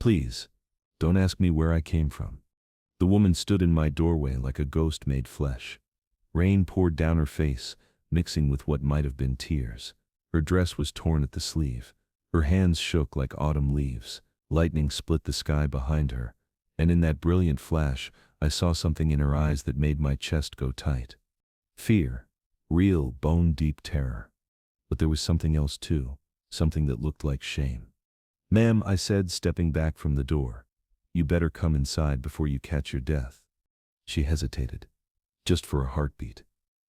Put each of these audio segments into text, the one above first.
Please, don't ask me where I came from." The woman stood in my doorway like a ghost made flesh. Rain poured down her face, mixing with what might have been tears. Her dress was torn at the sleeve. Her hands shook like autumn leaves. Lightning split the sky behind her, and in that brilliant flash, I saw something in her eyes that made my chest go tight. Fear. Real, bone-deep terror. But there was something else too, something that looked like shame. "Ma'am," I said, stepping back from the door. "You better come inside before you catch your death." She hesitated. Just for a heartbeat.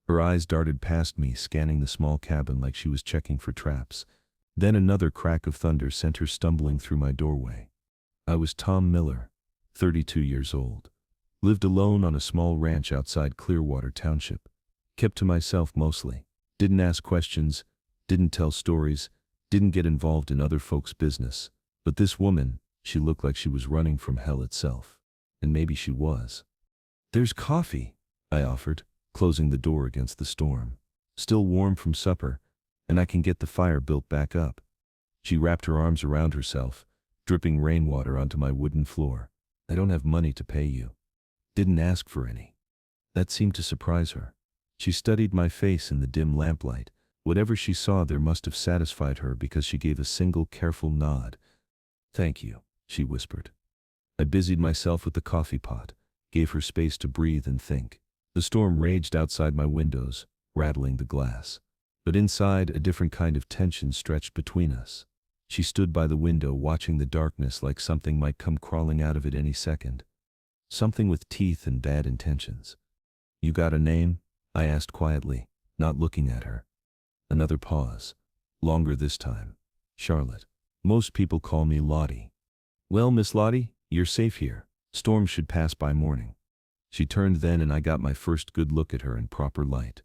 Her eyes darted past me, scanning the small cabin like she was checking for traps. Then another crack of thunder sent her stumbling through my doorway. I was Tom Miller, 32 years old. Lived alone on a small ranch outside Clearwater Township. Kept to myself mostly. Didn't ask questions, didn't tell stories, didn't get involved in other folks' business. But this woman, she looked like she was running from hell itself. And maybe she was. "There's coffee," I offered, closing the door against the storm. "Still warm from supper, and I can get the fire built back up." She wrapped her arms around herself, dripping rainwater onto my wooden floor. "I don't have money to pay you." Didn't ask for any. That seemed to surprise her. She studied my face in the dim lamplight. Whatever she saw there must have satisfied her because she gave a single careful nod. "Thank you," she whispered. I busied myself with the coffee pot, gave her space to breathe and think. The storm raged outside my windows, rattling the glass. But inside, a different kind of tension stretched between us. She stood by the window watching the darkness like something might come crawling out of it any second. Something with teeth and bad intentions. "You got a name?" I asked quietly, not looking at her. Another pause. Longer this time. "Charlotte. Most people call me Lottie." "Well, Miss Lottie, you're safe here. Storm should pass by morning." She turned then and I got my first good look at her in proper light.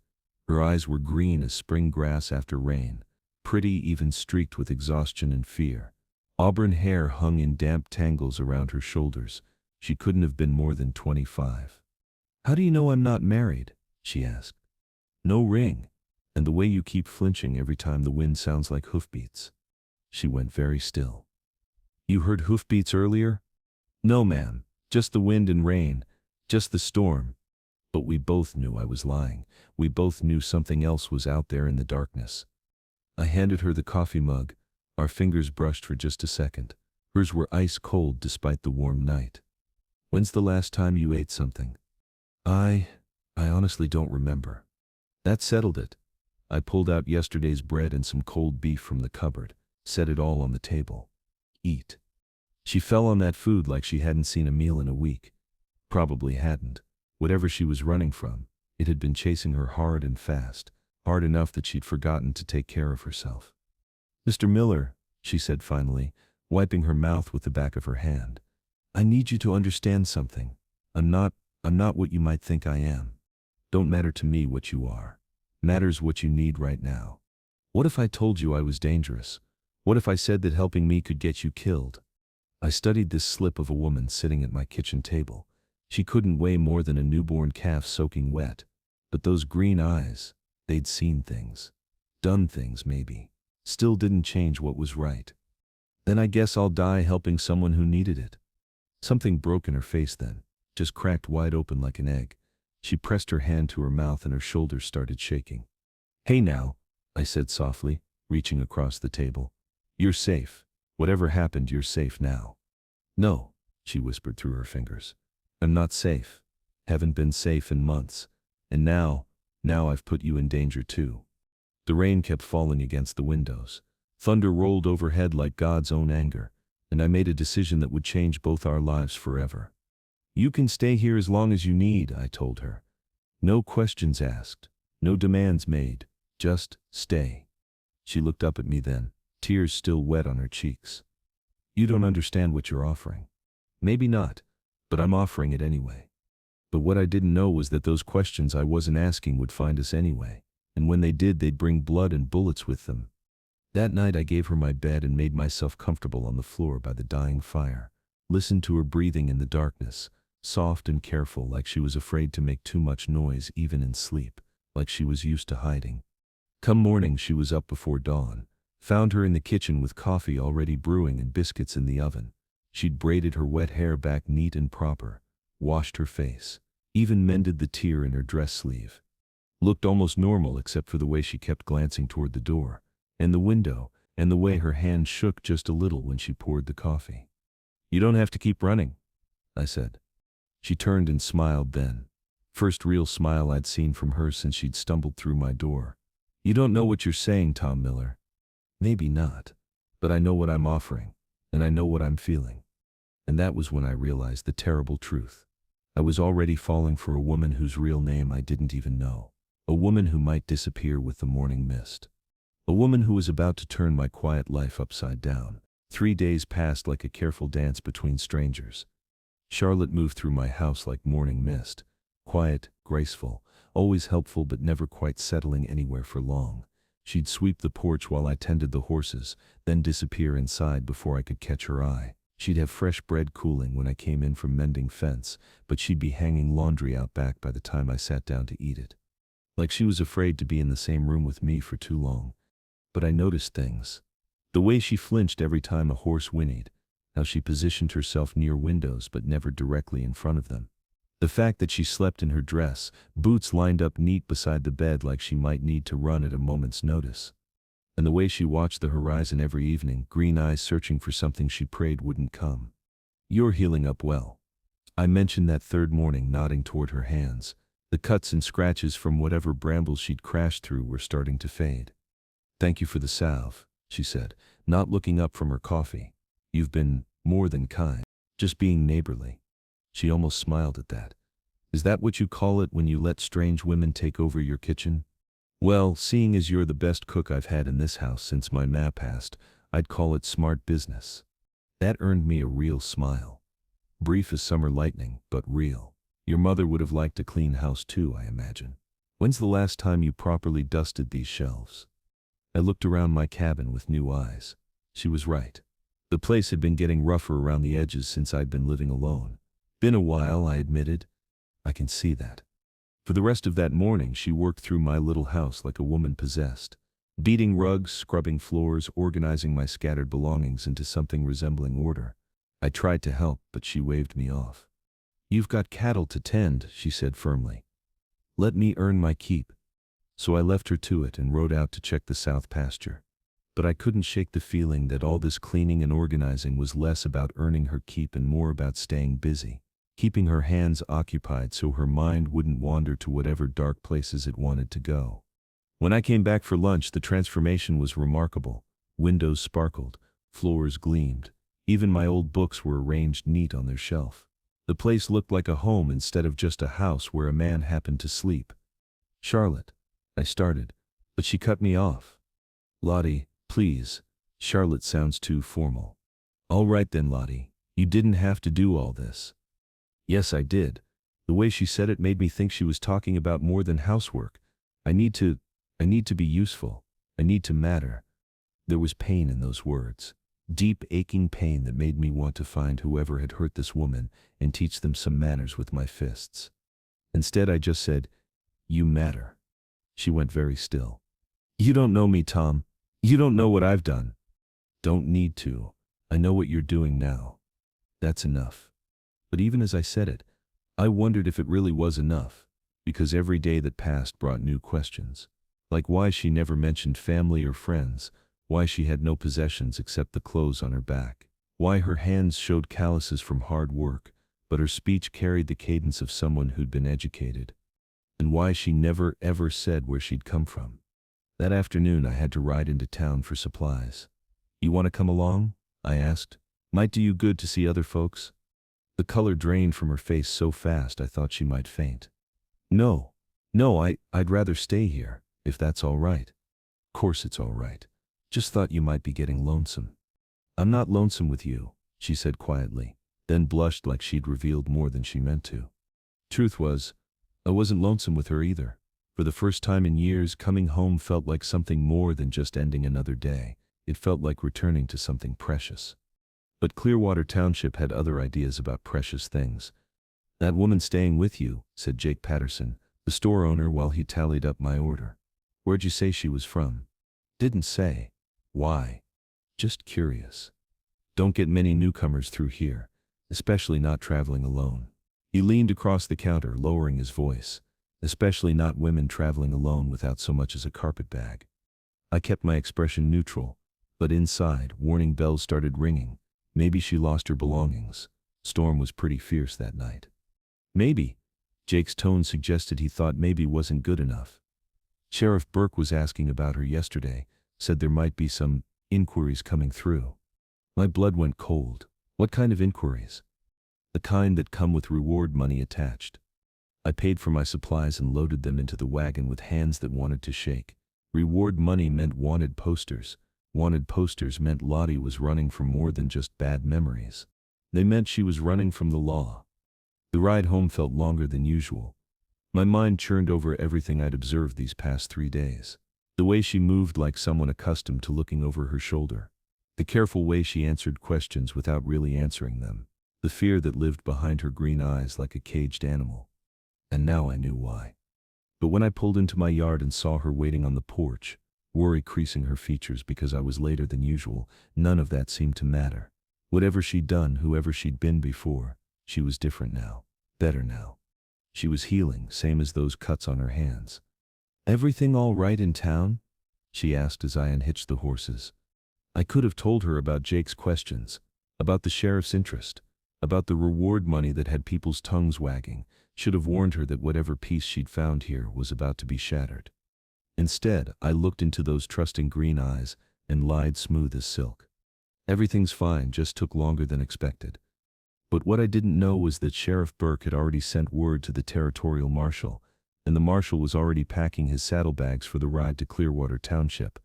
Her eyes were green as spring grass after rain, pretty even streaked with exhaustion and fear. Auburn hair hung in damp tangles around her shoulders. She couldn't have been more than 25. "How do you know I'm not married?" she asked. "No ring, and the way you keep flinching every time the wind sounds like hoofbeats." She went very still. "You heard hoofbeats earlier?" "No, ma'am, just the wind and rain, just the storm." But we both knew I was lying. We both knew something else was out there in the darkness. I handed her the coffee mug. Our fingers brushed for just a second. Hers were ice cold despite the warm night. "When's the last time you ate something?" I honestly don't remember." That settled it. I pulled out yesterday's bread and some cold beef from the cupboard, set it all on the table. "Eat." She fell on that food like she hadn't seen a meal in a week. Probably hadn't. Whatever she was running from, it had been chasing her hard and fast, hard enough that she'd forgotten to take care of herself. "Mr. Miller," she said finally, wiping her mouth with the back of her hand, "I need you to understand something. I'm not what you might think I am. Don't matter to me what you are. Matters what you need right now. What if I told you I was dangerous? What if I said that helping me could get you killed?" I studied this slip of a woman sitting at my kitchen table. She couldn't weigh more than a newborn calf soaking wet. But those green eyes, they'd seen things. Done things, maybe. Still didn't change what was right. "Then I guess I'll die helping someone who needed it." Something broke in her face then, just cracked wide open like an egg. She pressed her hand to her mouth and her shoulders started shaking. "Hey now," I said softly, reaching across the table. "You're safe. Whatever happened, you're safe now." "No," she whispered through her fingers. "I'm not safe. Haven't been safe in months. And now I've put you in danger too." The rain kept falling against the windows. Thunder rolled overhead like God's own anger, and I made a decision that would change both our lives forever. "You can stay here as long as you need," I told her. "No questions asked, no demands made, just stay." She looked up at me then, tears still wet on her cheeks. "You don't understand what you're offering." "Maybe not, but I'm offering it anyway." But what I didn't know was that those questions I wasn't asking would find us anyway, and when they did, they'd bring blood and bullets with them. That night I gave her my bed and made myself comfortable on the floor by the dying fire, listened to her breathing in the darkness, soft and careful like she was afraid to make too much noise even in sleep, like she was used to hiding. Come morning she was up before dawn, found her in the kitchen with coffee already brewing and biscuits in the oven. She'd braided her wet hair back neat and proper, washed her face, even mended the tear in her dress sleeve. Looked almost normal except for the way she kept glancing toward the door, and the window, and the way her hand shook just a little when she poured the coffee. "You don't have to keep running," I said. She turned and smiled then. First real smile I'd seen from her since she'd stumbled through my door. "You don't know what you're saying, Tom Miller." "Maybe not. But I know what I'm offering, and I know what I'm feeling." And that was when I realized the terrible truth. I was already falling for a woman whose real name I didn't even know. A woman who might disappear with the morning mist. A woman who was about to turn my quiet life upside down. 3 days passed like a careful dance between strangers. Charlotte moved through my house like morning mist. Quiet, graceful, always helpful but never quite settling anywhere for long. She'd sweep the porch while I tended the horses, then disappear inside before I could catch her eye. She'd have fresh bread cooling when I came in from mending fence, but she'd be hanging laundry out back by the time I sat down to eat it. Like she was afraid to be in the same room with me for too long. But I noticed things. The way she flinched every time a horse whinnied, how she positioned herself near windows but never directly in front of them. The fact that she slept in her dress, boots lined up neat beside the bed like she might need to run at a moment's notice. And the way she watched the horizon every evening, green eyes searching for something she prayed wouldn't come. "You're healing up well," I mentioned that third morning, nodding toward her hands. The cuts and scratches from whatever brambles she'd crashed through were starting to fade. "Thank you for the salve," she said, not looking up from her coffee. "You've been more than kind, just being neighborly." She almost smiled at that. "Is that what you call it when you let strange women take over your kitchen?" "Well, seeing as you're the best cook I've had in this house since my ma passed, I'd call it smart business." That earned me a real smile. Brief as summer lightning, but real. "Your mother would have liked a clean house too, I imagine. When's the last time you properly dusted these shelves?" I looked around my cabin with new eyes. She was right. The place had been getting rougher around the edges since I'd been living alone. "Been a while," I admitted. "I can see that." For the rest of that morning she worked through my little house like a woman possessed. Beating rugs, scrubbing floors, organizing my scattered belongings into something resembling order. I tried to help, but she waved me off. "You've got cattle to tend," she said firmly. "Let me earn my keep." So I left her to it and rode out to check the south pasture. But I couldn't shake the feeling that all this cleaning and organizing was less about earning her keep and more about staying busy, keeping her hands occupied so her mind wouldn't wander to whatever dark places it wanted to go. When I came back for lunch, the transformation was remarkable. Windows sparkled, floors gleamed, even my old books were arranged neat on their shelf. The place looked like a home instead of just a house where a man happened to sleep. "Charlotte," I started, but she cut me off. "Lottie, please. Charlotte sounds too formal." "All right then, Lottie. You didn't have to do all this." Yes, I did. The way she said it made me think she was talking about more than housework. I need to be useful. I need to matter." There was pain in those words. Deep, aching pain that made me want to find whoever had hurt this woman and teach them some manners with my fists. Instead, I just said, "You matter." She went very still. "You don't know me, Tom. You don't know what I've done." "Don't need to. I know what you're doing now." That's enough. But even as I said it, I wondered if it really was enough, because every day that passed brought new questions. Like why she never mentioned family or friends, why she had no possessions except the clothes on her back, why her hands showed calluses from hard work, but her speech carried the cadence of someone who'd been educated, and why she never ever said where she'd come from. That afternoon I had to ride into town for supplies. "You want to come along?" I asked. "Might do you good to see other folks." The color drained from her face so fast I thought she might faint. No, I'd rather stay here, if that's all right." "Course it's all right. Just thought you might be getting lonesome." "I'm not lonesome with you," she said quietly, then blushed like she'd revealed more than she meant to. Truth was, I wasn't lonesome with her either. For the first time in years, coming home felt like something more than just ending another day. It felt like returning to something precious. But Clearwater Township had other ideas about precious things. "That woman staying with you," said Jake Patterson, the store owner, while he tallied up my order. "Where'd you say she was from?" "Didn't say." "Why?" "Just curious." Don't get many newcomers through here, especially not traveling alone. He leaned across the counter, lowering his voice. Especially not women traveling alone without so much as a carpet bag. I kept my expression neutral, but inside, warning bells started ringing. Maybe she lost her belongings. Storm was pretty fierce that night. Maybe. Jake's tone suggested he thought maybe wasn't good enough. Sheriff Burke was asking about her yesterday, said there might be some inquiries coming through. My blood went cold. What kind of inquiries? The kind that come with reward money attached. I paid for my supplies and loaded them into the wagon with hands that wanted to shake. Reward money meant wanted posters. Wanted posters meant Lottie was running from more than just bad memories. They meant she was running from the law. The ride home felt longer than usual. My mind churned over everything I'd observed these past 3 days. The way she moved like someone accustomed to looking over her shoulder. The careful way she answered questions without really answering them. The fear that lived behind her green eyes like a caged animal. And now I knew why. But when I pulled into my yard and saw her waiting on the porch, worry creasing her features because I was later than usual, none of that seemed to matter. Whatever she'd done, whoever she'd been before, she was different now, better now. She was healing, same as those cuts on her hands. "Everything all right in town?" she asked as I unhitched the horses. I could have told her about Jake's questions, about the sheriff's interest, about the reward money that had people's tongues wagging, should have warned her that whatever peace she'd found here was about to be shattered. Instead, I looked into those trusting green eyes and lied smooth as silk. Everything's fine, just took longer than expected. But what I didn't know was that Sheriff Burke had already sent word to the territorial marshal, and the marshal was already packing his saddlebags for the ride to Clearwater Township.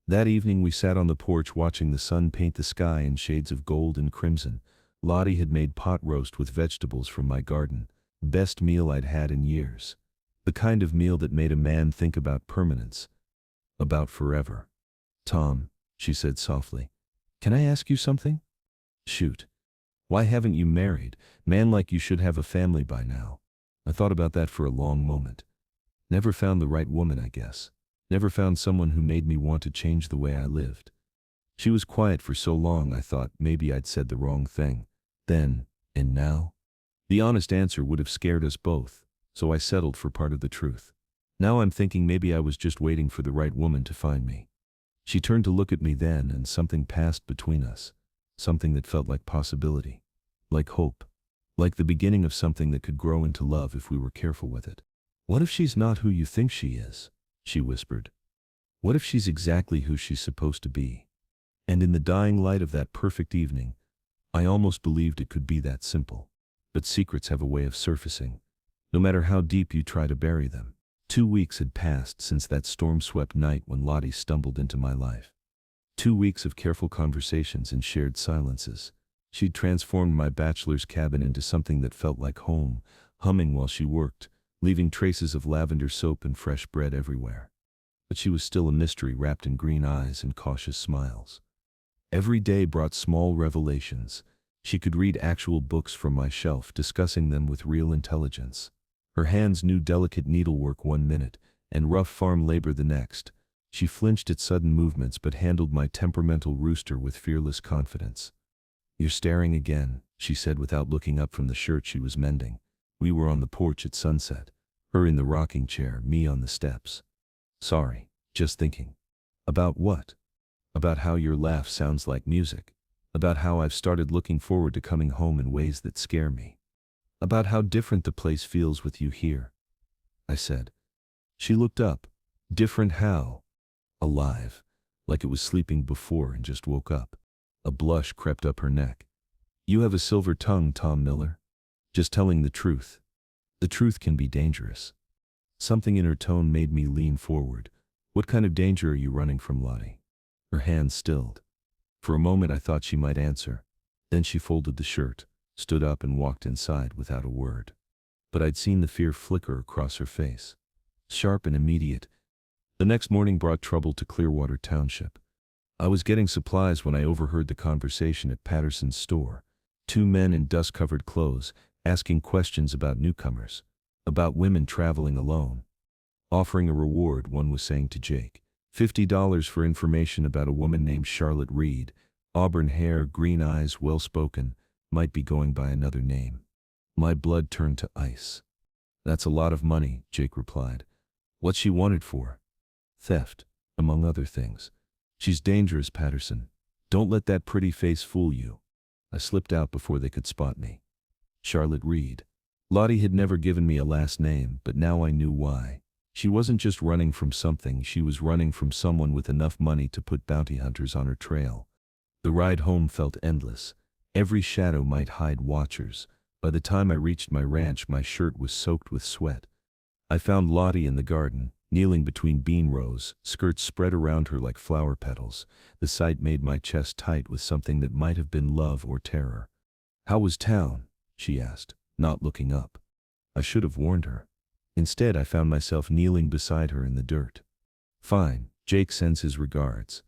That evening we sat on the porch watching the sun paint the sky in shades of gold and crimson. Lottie had made pot roast with vegetables from my garden. Best meal I'd had in years. The kind of meal that made a man think about permanence. About forever. "Tom," she said softly, "can I ask you something?" "Shoot. Why haven't you married? Man like you should have a family by now." I thought about that for a long moment. Never found the right woman, I guess. Never found someone who made me want to change the way I lived. She was quiet for so long I thought maybe I'd said the wrong thing. Then, and now? The honest answer would have scared us both, so I settled for part of the truth. Now I'm thinking maybe I was just waiting for the right woman to find me. She turned to look at me then, and something passed between us. Something that felt like possibility. Like hope. Like the beginning of something that could grow into love if we were careful with it. "What if she's not who you think she is?" she whispered. "What if she's exactly who she's supposed to be?" And in the dying light of that perfect evening, I almost believed it could be that simple. But secrets have a way of surfacing, no matter how deep you try to bury them. 2 weeks had passed since that storm-swept night when Lottie stumbled into my life. 2 weeks of careful conversations and shared silences. She'd transformed my bachelor's cabin into something that felt like home, humming while she worked, leaving traces of lavender soap and fresh bread everywhere. But she was still a mystery wrapped in green eyes and cautious smiles. Every day brought small revelations. She could read actual books from my shelf, discussing them with real intelligence. Her hands knew delicate needlework 1 minute, and rough farm labor the next. She flinched at sudden movements but handled my temperamental rooster with fearless confidence. "You're staring again," she said without looking up from the shirt she was mending. We were on the porch at sunset. Her in the rocking chair, me on the steps. "Sorry, just thinking." "About what?" "About how your laugh sounds like music. About how I've started looking forward to coming home in ways that scare me. About how different the place feels with you here," I said. She looked up. "Different how?" "Alive. Like it was sleeping before and just woke up." A blush crept up her neck. "You have a silver tongue, Tom Miller. Just telling the truth. The truth can be dangerous." Something in her tone made me lean forward. "What kind of danger are you running from, Lottie?" Her hands stilled. For a moment I thought she might answer. Then she folded the shirt, stood up and walked inside without a word. But I'd seen the fear flicker across her face. Sharp and immediate. The next morning brought trouble to Clearwater Township. I was getting supplies when I overheard the conversation at Patterson's store. 2 men in dust-covered clothes, asking questions about newcomers. About women traveling alone. Offering a reward, one was saying to Jake. $50 for information about a woman named Charlotte Reed, Auburn hair, green eyes, well-spoken, might be going by another name. My blood turned to ice. That's a lot of money, Jake replied. What's she wanted for? Theft, among other things. She's dangerous, Patterson. Don't let that pretty face fool you. I slipped out before they could spot me. Charlotte Reed. Lottie had never given me a last name, but now I knew why. She wasn't just running from something, she was running from someone with enough money to put bounty hunters on her trail. The ride home felt endless. Every shadow might hide watchers. By the time I reached my ranch, my shirt was soaked with sweat. I found Lottie in the garden, kneeling between bean rows, skirts spread around her like flower petals. The sight made my chest tight with something that might have been love or terror. How was town? She asked, not looking up. I should have warned her. Instead, I found myself kneeling beside her in the dirt. Fine, Jake sends his regards.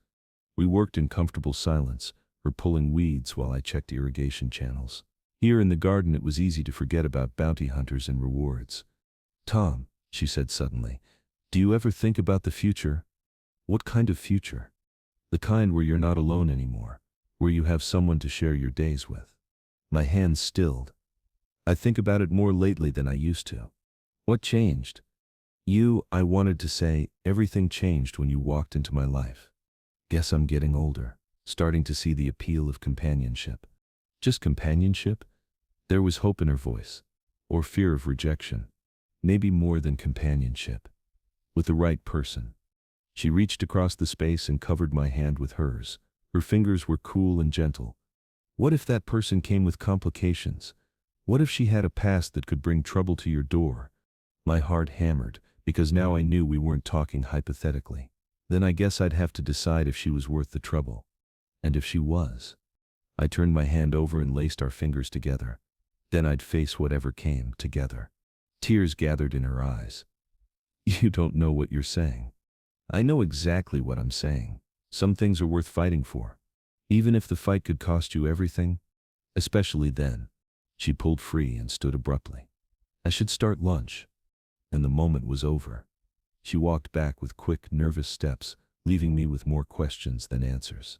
We worked in comfortable silence, her pulling weeds while I checked irrigation channels. Here in the garden it was easy to forget about bounty hunters and rewards. Tom, she said suddenly, do you ever think about the future? What kind of future? The kind where you're not alone anymore, where you have someone to share your days with. My hands stilled. I think about it more lately than I used to. What changed? I wanted to say, everything changed when you walked into my life. Guess I'm getting older, starting to see the appeal of companionship. Just companionship? There was hope in her voice, or fear of rejection. Maybe more than companionship. With the right person. She reached across the space and covered my hand with hers. Her fingers were cool and gentle. What if that person came with complications? What if she had a past that could bring trouble to your door? My heart hammered, because now I knew we weren't talking hypothetically. Then I guess I'd have to decide if she was worth the trouble. And if she was. I turned my hand over and laced our fingers together. Then I'd face whatever came, together. Tears gathered in her eyes. You don't know what you're saying. I know exactly what I'm saying. Some things are worth fighting for. Even if the fight could cost you everything. Especially then. She pulled free and stood abruptly. I should start lunch. And the moment was over. She walked back with quick, nervous steps, leaving me with more questions than answers.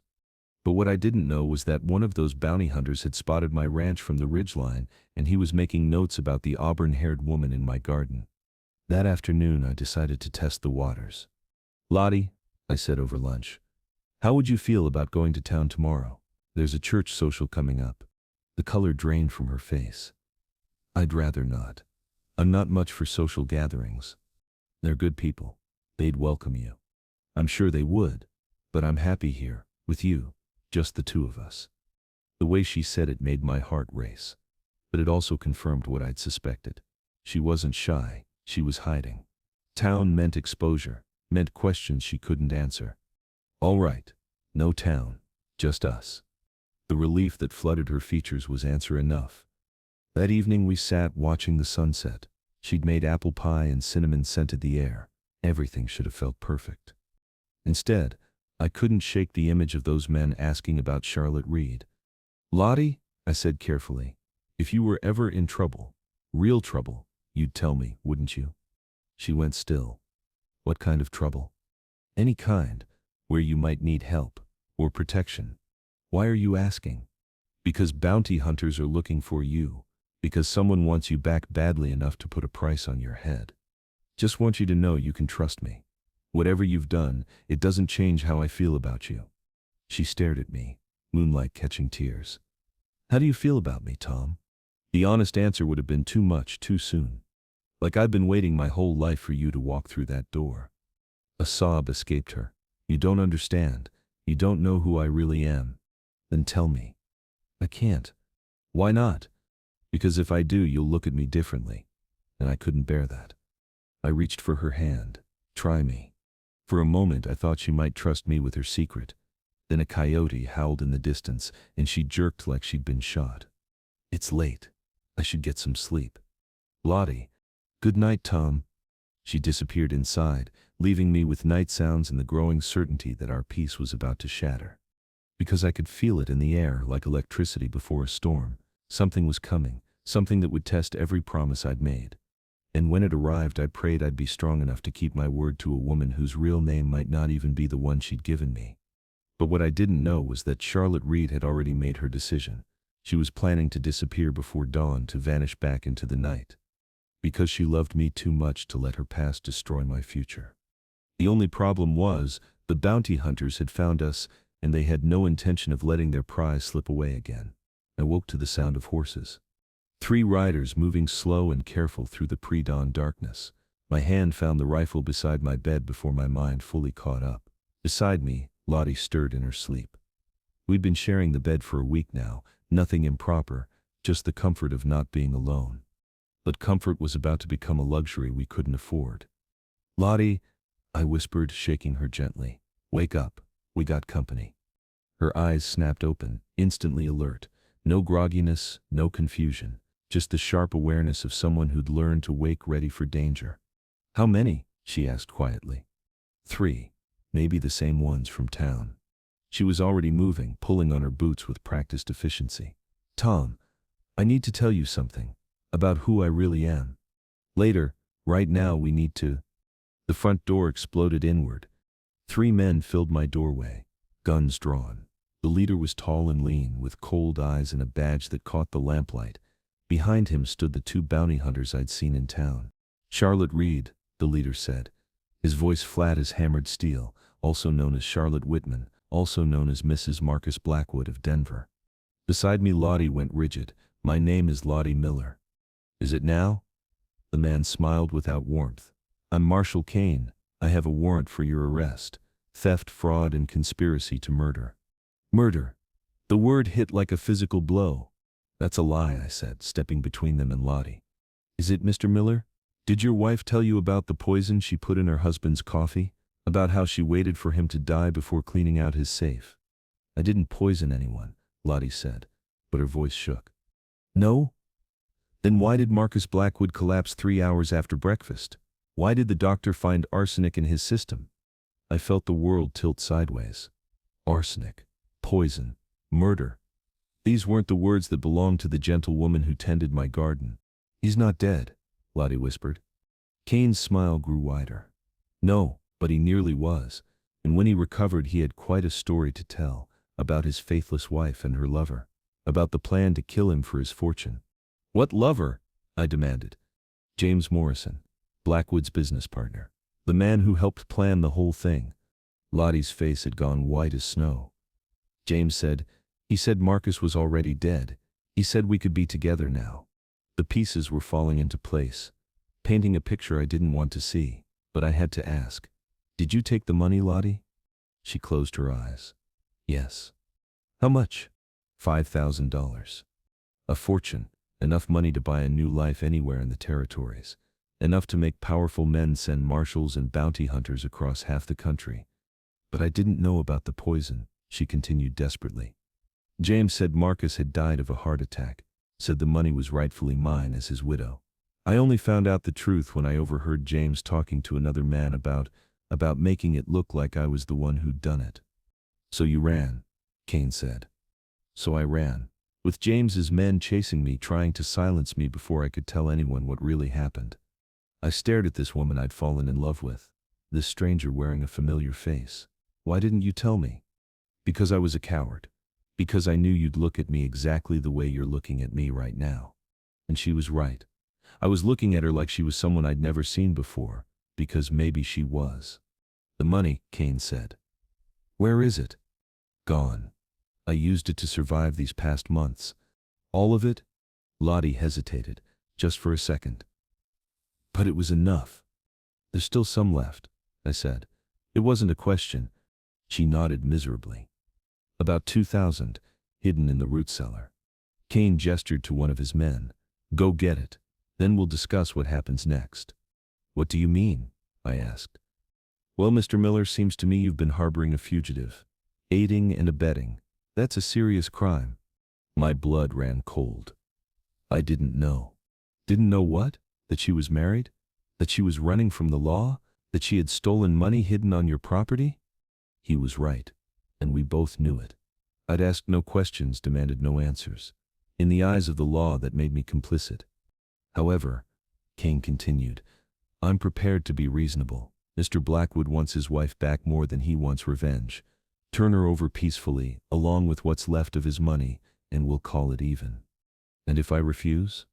But what I didn't know was that one of those bounty hunters had spotted my ranch from the ridgeline, and he was making notes about the auburn-haired woman in my garden. That afternoon, I decided to test the waters. Lottie, I said over lunch, how would you feel about going to town tomorrow? There's a church social coming up. The color drained from her face. I'd rather not. I'm not much for social gatherings. They're good people. They'd welcome you. I'm sure they would. But I'm happy here, with you, just the two of us. The way she said it made my heart race. But it also confirmed what I'd suspected. She wasn't shy, she was hiding. Town meant exposure, meant questions she couldn't answer. All right, no town, just us. The relief that flooded her features was answer enough. That evening we sat watching the sunset. She'd made apple pie and cinnamon scented the air. Everything should have felt perfect. Instead, I couldn't shake the image of those men asking about Charlotte Reed. Lottie, I said carefully, if you were ever in trouble, real trouble, you'd tell me, wouldn't you? She went still. What kind of trouble? Any kind, where you might need help, or protection. Why are you asking? Because bounty hunters are looking for you. Because someone wants you back badly enough to put a price on your head. Just want you to know you can trust me. Whatever you've done, it doesn't change how I feel about you. She stared at me, moonlight catching tears. How do you feel about me, Tom? The honest answer would have been too much, too soon. Like I've been waiting my whole life for you to walk through that door. A sob escaped her. You don't understand. You don't know who I really am. Then tell me. I can't. Why not? Because if I do, you'll look at me differently. And I couldn't bear that. I reached for her hand. Try me. For a moment I thought she might trust me with her secret. Then a coyote howled in the distance, and she jerked like she'd been shot. It's late. I should get some sleep. Lottie. Good night, Tom. She disappeared inside, leaving me with night sounds and the growing certainty that our peace was about to shatter. Because I could feel it in the air like electricity before a storm. Something was coming, something that would test every promise I'd made. And when it arrived, I prayed I'd be strong enough to keep my word to a woman whose real name might not even be the one she'd given me. But what I didn't know was that Charlotte Reed had already made her decision. She was planning to disappear before dawn, to vanish back into the night. Because she loved me too much to let her past destroy my future. The only problem was, the bounty hunters had found us, and they had no intention of letting their prize slip away again. I woke to the sound of horses. 3 riders moving slow and careful through the pre-dawn darkness. My hand found the rifle beside my bed before my mind fully caught up. Beside me, Lottie stirred in her sleep. We'd been sharing the bed for a week now, nothing improper, just the comfort of not being alone. But comfort was about to become a luxury we couldn't afford. "Lottie," I whispered, shaking her gently. "Wake up, we got company." Her eyes snapped open, instantly alert. No grogginess, no confusion, just the sharp awareness of someone who'd learned to wake ready for danger. "How many?" she asked quietly. 3, maybe the same ones from town. She was already moving, pulling on her boots with practiced efficiency. "Tom, I need to tell you something. About who I really am. Later, right now we need to." The front door exploded inward. 3 men filled my doorway, guns drawn. The leader was tall and lean, with cold eyes and a badge that caught the lamplight. Behind him stood the 2 bounty hunters I'd seen in town. "Charlotte Reed," the leader said, his voice flat as hammered steel, "also known as Charlotte Whitman, also known as Mrs. Marcus Blackwood of Denver." Beside me Lottie went rigid. "My name is Lottie Miller." "Is it now?" The man smiled without warmth. "I'm Marshall Kane. I have a warrant for your arrest. Theft, fraud, and conspiracy to murder." "Murder." The word hit like a physical blow. "That's a lie," I said, stepping between them and Lottie. "Is it, Mr. Miller? Did your wife tell you about the poison she put in her husband's coffee? About how she waited for him to die before cleaning out his safe?" "I didn't poison anyone," Lottie said, but her voice shook. "No? Then why did Marcus Blackwood collapse 3 hours after breakfast? Why did the doctor find arsenic in his system?" I felt the world tilt sideways. Arsenic, poison, murder. These weren't the words that belonged to the gentle woman who tended my garden. "He's not dead," Lottie whispered. Kane's smile grew wider. "No, but he nearly was. And when he recovered he had quite a story to tell, about his faithless wife and her lover, about the plan to kill him for his fortune." "What lover?" I demanded. "James Morrison, Blackwood's business partner. The man who helped plan the whole thing." Lottie's face had gone white as snow. "James said, he said Marcus was already dead. He said we could be together now." The pieces were falling into place, painting a picture I didn't want to see, but I had to ask. "Did you take the money, Lottie?" She closed her eyes. "Yes." "How much?" $5,000. A fortune, enough money to buy a new life anywhere in the territories. Enough to make powerful men send marshals and bounty hunters across half the country. "But I didn't know about the poison," she continued desperately. "James said Marcus had died of a heart attack, said the money was rightfully mine as his widow. I only found out the truth when I overheard James talking to another man about making it look like I was the one who'd done it." "So you ran," Kane said. "So I ran, with James's men chasing me, trying to silence me before I could tell anyone what really happened. I stared at this woman I'd fallen in love with, this stranger wearing a familiar face. Why didn't you tell me?" "Because I was a coward. Because I knew you'd look at me exactly the way you're looking at me right now." And she was right. I was looking at her like she was someone I'd never seen before, because maybe she was. "The money," Kane said. "Where is it?" "Gone. I used it to survive these past months." "All of it?" Lottie hesitated, just for a second. "But it was enough." "There's still some left," I said. It wasn't a question. She nodded miserably. "About 2,000, hidden in the root cellar." Kane gestured to one of his men. "Go get it. Then we'll discuss what happens next." "What do you mean?" I asked. "Well, Mr. Miller, seems to me you've been harboring a fugitive. Aiding and abetting. That's a serious crime." My blood ran cold. I didn't know. Didn't know what? That she was married? That she was running from the law? That she had stolen money hidden on your property? He was right, and we both knew it. I'd asked no questions, demanded no answers. In the eyes of the law, that made me complicit. "However," Kane continued, "I'm prepared to be reasonable. Mr. Blackwood wants his wife back more than he wants revenge. Turn her over peacefully, along with what's left of his money, and we'll call it even. And if I refuse?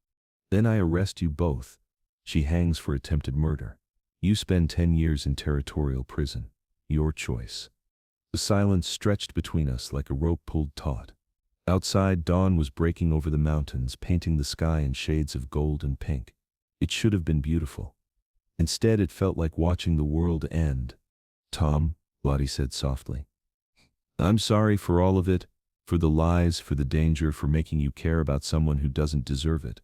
Then I arrest you both. She hangs for attempted murder. You spend 10 years in territorial prison. Your choice. The silence stretched between us like a rope pulled taut. Outside, dawn was breaking over the mountains, painting the sky in shades of gold and pink. It should have been beautiful. Instead, it felt like watching the world end. Tom, Lottie said softly. I'm sorry for all of it, for the lies, for the danger, for making you care about someone who doesn't deserve it.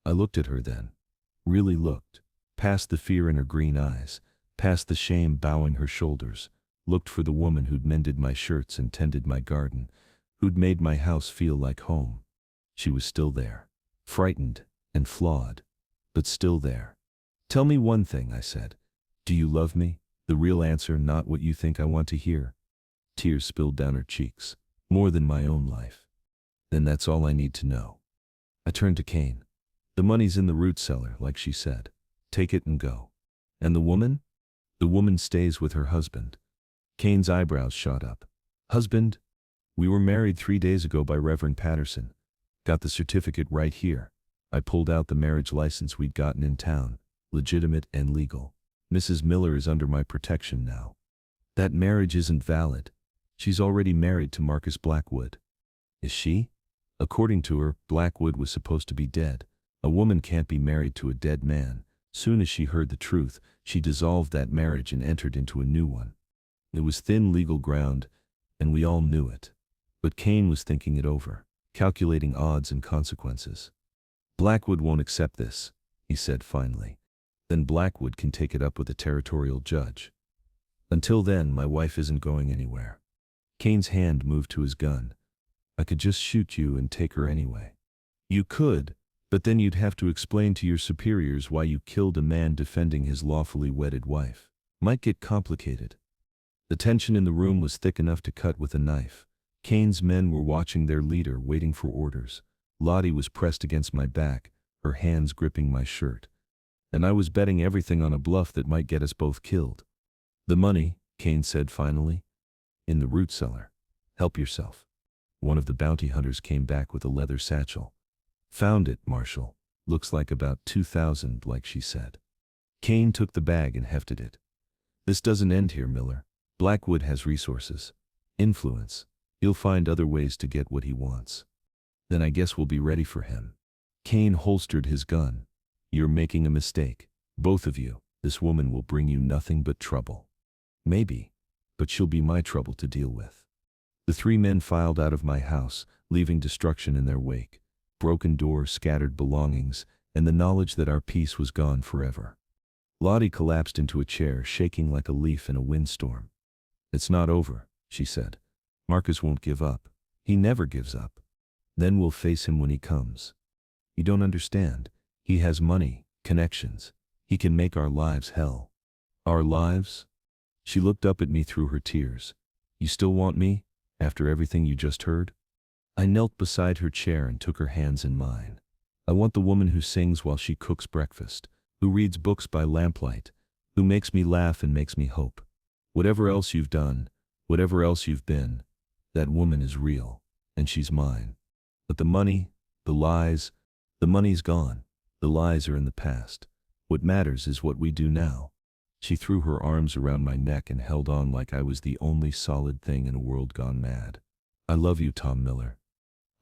I looked at her then. Really looked. Past the fear in her green eyes, past the shame bowing her shoulders. Looked for the woman who'd mended my shirts and tended my garden, who'd made my house feel like home. She was still there. Frightened and flawed, but still there. Tell me one thing, I said. Do you love me? The real answer, not what you think I want to hear. Tears spilled down her cheeks. More than my own life. Then that's all I need to know. I turned to Kane. The money's in the root cellar, like she said. Take it and go. And the woman? The woman stays with her husband. Kane's eyebrows shot up. Husband? We were married 3 days ago by Reverend Patterson. Got the certificate right here. I pulled out the marriage license we'd gotten in town. Legitimate and legal. Mrs. Miller is under my protection now. That marriage isn't valid. She's already married to Marcus Blackwood. Is she? According to her, Blackwood was supposed to be dead. A woman can't be married to a dead man. Soon as she heard the truth, she dissolved that marriage and entered into a new one. It was thin legal ground, and we all knew it. But Kane was thinking it over, calculating odds and consequences. Blackwood won't accept this, he said finally. Then Blackwood can take it up with a territorial judge. Until then, my wife isn't going anywhere. Kane's hand moved to his gun. I could just shoot you and take her anyway. You could, but then you'd have to explain to your superiors why you killed a man defending his lawfully wedded wife. Might get complicated. The tension in the room was thick enough to cut with a knife. Kane's men were watching their leader, waiting for orders. Lottie was pressed against my back, her hands gripping my shirt. And I was betting everything on a bluff that might get us both killed. The money, Kane said finally. In the root cellar. Help yourself. One of the bounty hunters came back with a leather satchel. Found it, Marshal. Looks like about 2,000, like she said. Kane took the bag and hefted it. This doesn't end here, Miller. Blackwood has resources. Influence. He'll find other ways to get what he wants. Then I guess we'll be ready for him. Kane holstered his gun. You're making a mistake. Both of you. This woman will bring you nothing but trouble. Maybe. But she'll be my trouble to deal with. The 3 men filed out of my house, leaving destruction in their wake. Broken doors, scattered belongings, and the knowledge that our peace was gone forever. Lottie collapsed into a chair, shaking like a leaf in a windstorm. It's not over, she said. Marcus won't give up. He never gives up. Then we'll face him when he comes. You don't understand. He has money, connections. He can make our lives hell. Our lives? She looked up at me through her tears. You still want me, after everything you just heard? I knelt beside her chair and took her hands in mine. I want the woman who sings while she cooks breakfast, who reads books by lamplight, who makes me laugh and makes me hope. Whatever else you've done, whatever else you've been, that woman is real, and she's mine. But the money, the lies, the money's gone. The lies are in the past. What matters is what we do now. She threw her arms around my neck and held on like I was the only solid thing in a world gone mad. I love you, Tom Miller.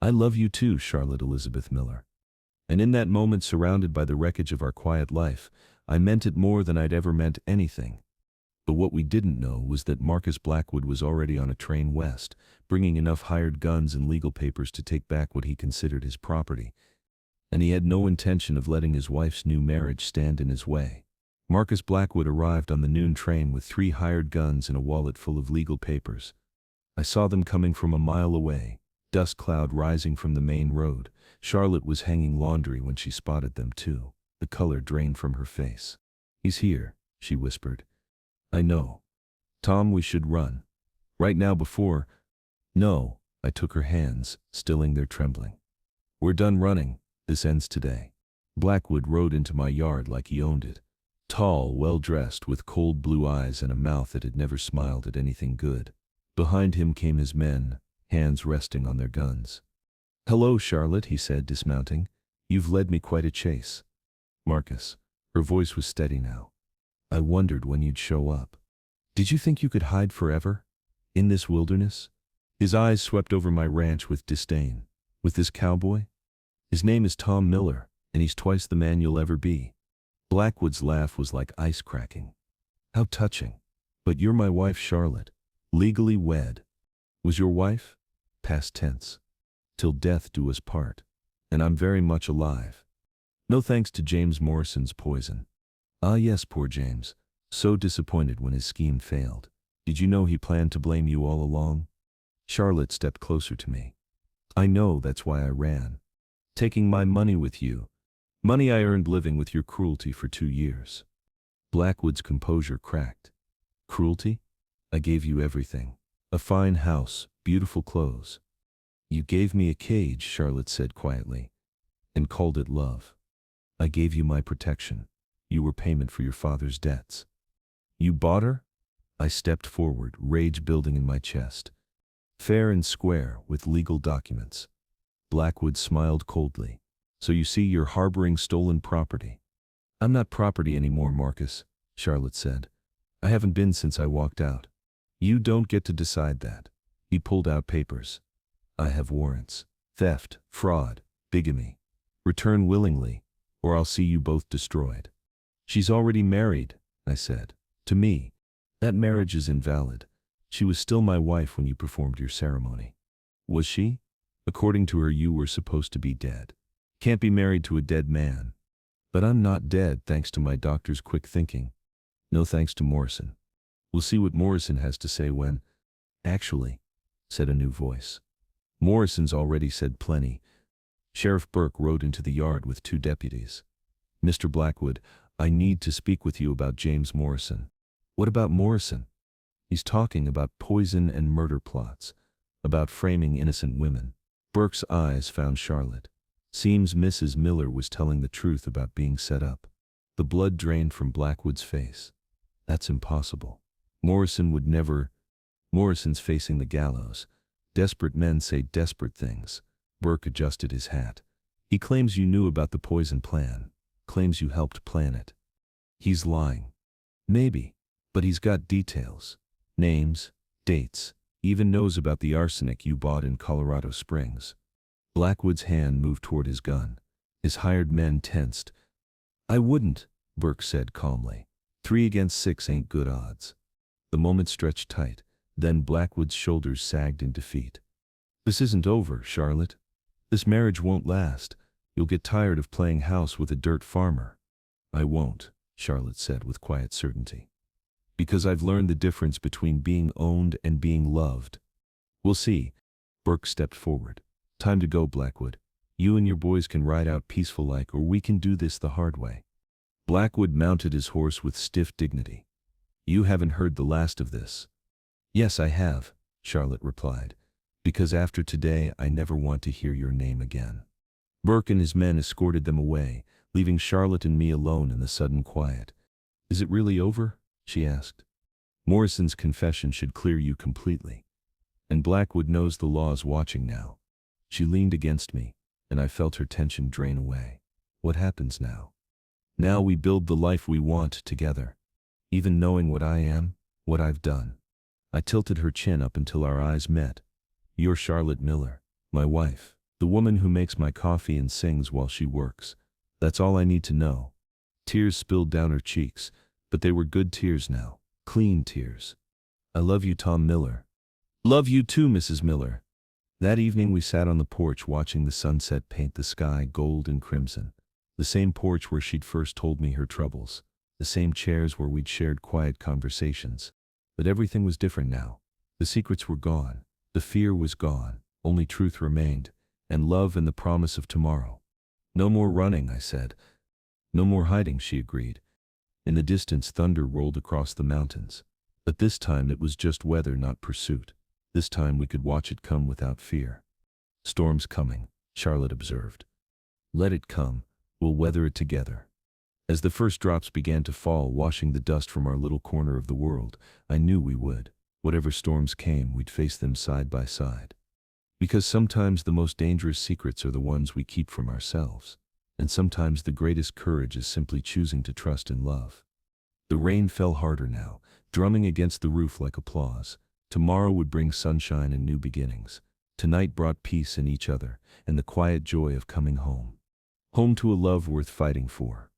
I love you too, Charlotte Elizabeth Miller. And in that moment, surrounded by the wreckage of our quiet life, I meant it more than I'd ever meant anything. But what we didn't know was that Marcus Blackwood was already on a train west, bringing enough hired guns and legal papers to take back what he considered his property. And he had no intention of letting his wife's new marriage stand in his way. Marcus Blackwood arrived on the noon train with 3 hired guns and a wallet full of legal papers. I saw them coming from a mile away, dust cloud rising from the main road. Charlotte was hanging laundry when she spotted them too. The color drained from her face. He's here, she whispered. I know. Tom, we should run. Right now before... No, I took her hands, stilling their trembling. We're done running. This ends today. Blackwood rode into my yard like he owned it. Tall, well-dressed, with cold blue eyes and a mouth that had never smiled at anything good. Behind him came his men, hands resting on their guns. "Hello, Charlotte," he said, dismounting. "You've led me quite a chase." "Marcus." Her voice was steady now. "I wondered when you'd show up. Did you think you could hide forever? In this wilderness?" His eyes swept over my ranch with disdain. "With this cowboy? His name is Tom Miller, and he's twice the man you'll ever be." Blackwood's laugh was like ice cracking. "How touching. But you're my wife, Charlotte. Legally wed." "Was your wife?" "Past tense. Till death do us part. And I'm very much alive. No thanks to James Morrison's poison." "Ah yes, poor James. So disappointed when his scheme failed. Did you know he planned to blame you all along?" Charlotte stepped closer to me. "I know, that's why I ran. Taking my money with you. Money I earned living with your cruelty for 2 years." Blackwood's composure cracked. "Cruelty? I gave you everything. A fine house, beautiful clothes." "You gave me a cage," Charlotte said quietly, "and called it love. I gave you my protection. You were payment for your father's debts." "You bought her?" I stepped forward, rage building in my chest. "Fair and square, with legal documents." Blackwood smiled coldly. "So you see, you're harboring stolen property." "I'm not property anymore, Marcus," Charlotte said. "I haven't been since I walked out." "You don't get to decide that." He pulled out papers. "I have warrants. Theft, fraud, bigamy. Return willingly, or I'll see you both destroyed." "She's already married," I said. "To me. That marriage is invalid. She was still my wife when you performed your ceremony." "Was she?" "According to her, you were supposed to be dead. Can't be married to a dead man." "But I'm not dead, thanks to my doctor's quick thinking." "No thanks to Morrison. We'll see what Morrison has to say when—" "Actually," said a new voice. "Morrison's already said plenty." Sheriff Burke rode into the yard with 2 deputies. "Mr. Blackwood, I need to speak with you about James Morrison." "What about Morrison?" "He's talking about poison and murder plots, about framing innocent women." Burke's eyes found Charlotte. Seems Mrs. Miller was telling the truth about being set up. The blood drained from Blackwood's face. "That's impossible. Morrison would never—" "Morrison's facing the gallows. Desperate men say desperate things." Burke adjusted his hat. "He claims you knew about the poison plan. Claims you helped plan it." "He's lying." "Maybe. But he's got details. Names, dates, even knows about the arsenic you bought in Colorado Springs." Blackwood's hand moved toward his gun. His hired men tensed. "I wouldn't," Burke said calmly. 3 against 6 ain't good odds." The moment stretched tight. Then Blackwood's shoulders sagged in defeat. "This isn't over, Charlotte. This marriage won't last. You'll get tired of playing house with a dirt farmer." "I won't," Charlotte said with quiet certainty. "Because I've learned the difference between being owned and being loved." "We'll see." Burke stepped forward. "Time to go, Blackwood. You and your boys can ride out peaceful like, or we can do this the hard way." Blackwood mounted his horse with stiff dignity. "You haven't heard the last of this." "Yes, I have," Charlotte replied. "Because after today I never want to hear your name again." Burke and his men escorted them away, leaving Charlotte and me alone in the sudden quiet. "Is it really over?" she asked. "Morrison's confession should clear you completely. And Blackwood knows the law's watching now." She leaned against me, and I felt her tension drain away. "What happens now?" "Now we build the life we want together. Even knowing what I am, what I've done." I tilted her chin up until our eyes met. "You're Charlotte Miller, my wife, the woman who makes my coffee and sings while she works. That's all I need to know." Tears spilled down her cheeks, but they were good tears now, clean tears. "I love you, Tom Miller." "Love you too, Mrs. Miller." That evening we sat on the porch watching the sunset paint the sky gold and crimson. The same porch where she'd first told me her troubles. The same chairs where we'd shared quiet conversations. But everything was different now. The secrets were gone. The fear was gone. Only truth remained, and love and the promise of tomorrow. "No more running," I said. "No more hiding," she agreed. In the distance, thunder rolled across the mountains. But this time it was just weather, not pursuit. This time we could watch it come without fear. "Storm's coming," Charlotte observed. "Let it come. We'll weather it together." As the first drops began to fall, washing the dust from our little corner of the world, I knew we would. Whatever storms came, we'd face them side by side. Because sometimes the most dangerous secrets are the ones we keep from ourselves. And sometimes the greatest courage is simply choosing to trust in love. The rain fell harder now, drumming against the roof like applause. Tomorrow would bring sunshine and new beginnings. Tonight brought peace in each other and the quiet joy of coming home. Home to a love worth fighting for.